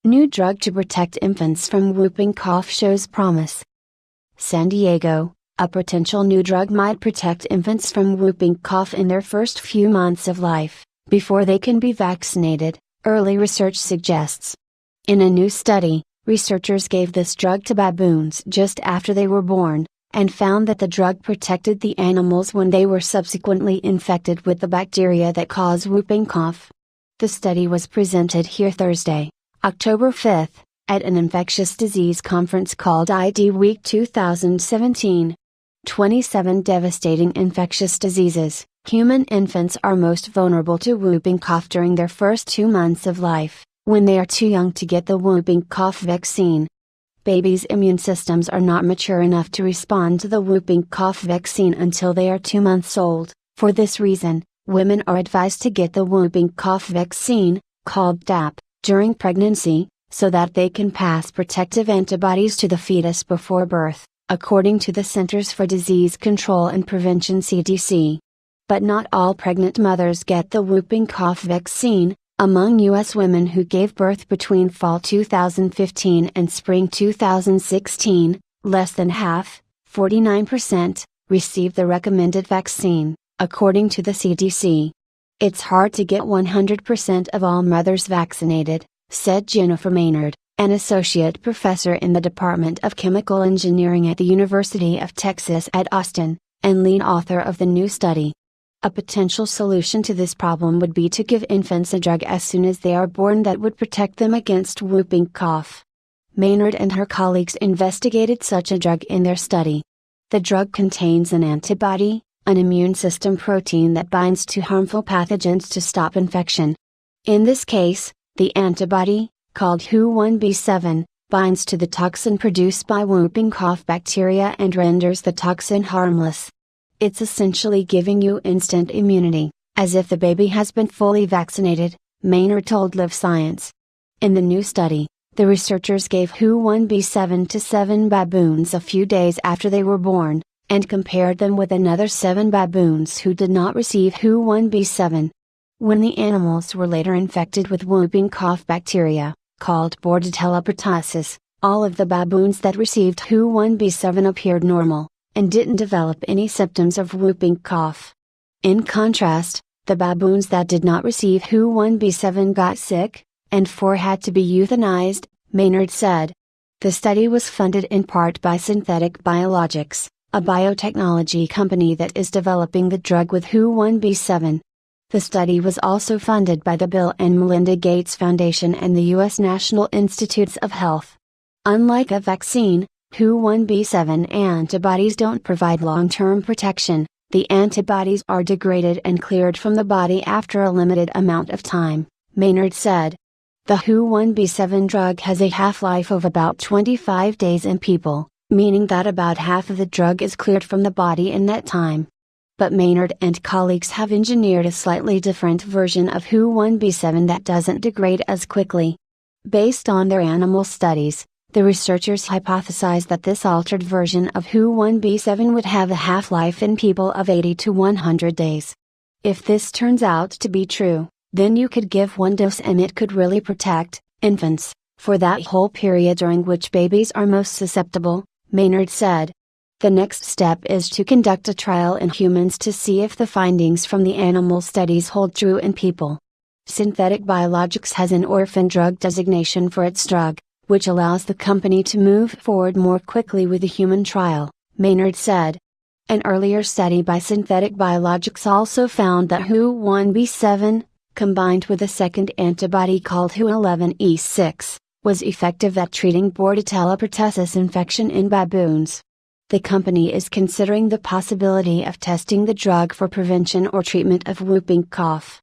New drug to protect infants from whooping cough shows promise. San Diego, a potential new drug might protect infants from whooping cough in their first few months of life, before they can be vaccinated, early research suggests. In a new study, researchers gave this drug to baboons just after they were born, and found that the drug protected the animals when they were subsequently infected with the bacteria that cause whooping cough. The study was presented here Thursday, October 5, at an infectious disease conference called ID Week 2017. 27 devastating infectious diseases. Human infants are most vulnerable to whooping cough during their first 2 months of life, when they are too young to get the whooping cough vaccine. Babies' immune systems are not mature enough to respond to the whooping cough vaccine until they are 2 months old. For this reason, women are advised to get the whooping cough vaccine, called DAP, during pregnancy, so that they can pass protective antibodies to the fetus before birth, according to the Centers for Disease Control and Prevention (CDC). But not all pregnant mothers get the whooping cough vaccine. Among U.S. women who gave birth between fall 2015 and spring 2016, less than half, 49%, received the recommended vaccine, according to the CDC. It's hard to get 100% of all mothers vaccinated, said Jennifer Maynard, an associate professor in the Department of Chemical Engineering at the University of Texas at Austin, and lead author of the new study. A potential solution to this problem would be to give infants a drug as soon as they are born that would protect them against whooping cough. Maynard and her colleagues investigated such a drug in their study. The drug contains an antibody, an immune system protein that binds to harmful pathogens to stop infection. In this case, the antibody, called Hu1b7, binds to the toxin produced by whooping cough bacteria and renders the toxin harmless. It's essentially giving you instant immunity, as if the baby has been fully vaccinated, Maynard told Live Science. In the new study, the researchers gave Hu1b7 to 7 baboons a few days after they were born, and compared them with another 7 baboons who did not receive Hu1b7. When the animals were later infected with whooping cough bacteria, called Bordetella pertussis, all of the baboons that received Hu1b7 appeared normal, and didn't develop any symptoms of whooping cough. In contrast, the baboons that did not receive Hu1b7 got sick, and 4 had to be euthanized, Maynard said. The study was funded in part by Synthetic Biologics, a biotechnology company that is developing the drug with Hu1b7. The study was also funded by the Bill and Melinda Gates Foundation and the U.S. National Institutes of Health. Unlike a vaccine, Hu1b7 antibodies don't provide long-term protection. The antibodies are degraded and cleared from the body after a limited amount of time, Maynard said. The Hu1b7 drug has a half-life of about 25 days in people, meaning that about half of the drug is cleared from the body in that time. But Maynard and colleagues have engineered a slightly different version of Hu1b7 that doesn't degrade as quickly. Based on their animal studies, the researchers hypothesized that this altered version of Hu1b7 would have a half-life in people of 80 to 100 days. If this turns out to be true, then you could give one dose and it could really protect infants for that whole period during which babies are most susceptible, Maynard said. The next step is to conduct a trial in humans to see if the findings from the animal studies hold true in people. Synthetic Biologics has an orphan drug designation for its drug, which allows the company to move forward more quickly with the human trial, Maynard said. An earlier study by Synthetic Biologics also found that Hu1b7, combined with a second antibody called Hu11E6, was effective at treating Bordetella pertussis infection in baboons. The company is considering the possibility of testing the drug for prevention or treatment of whooping cough.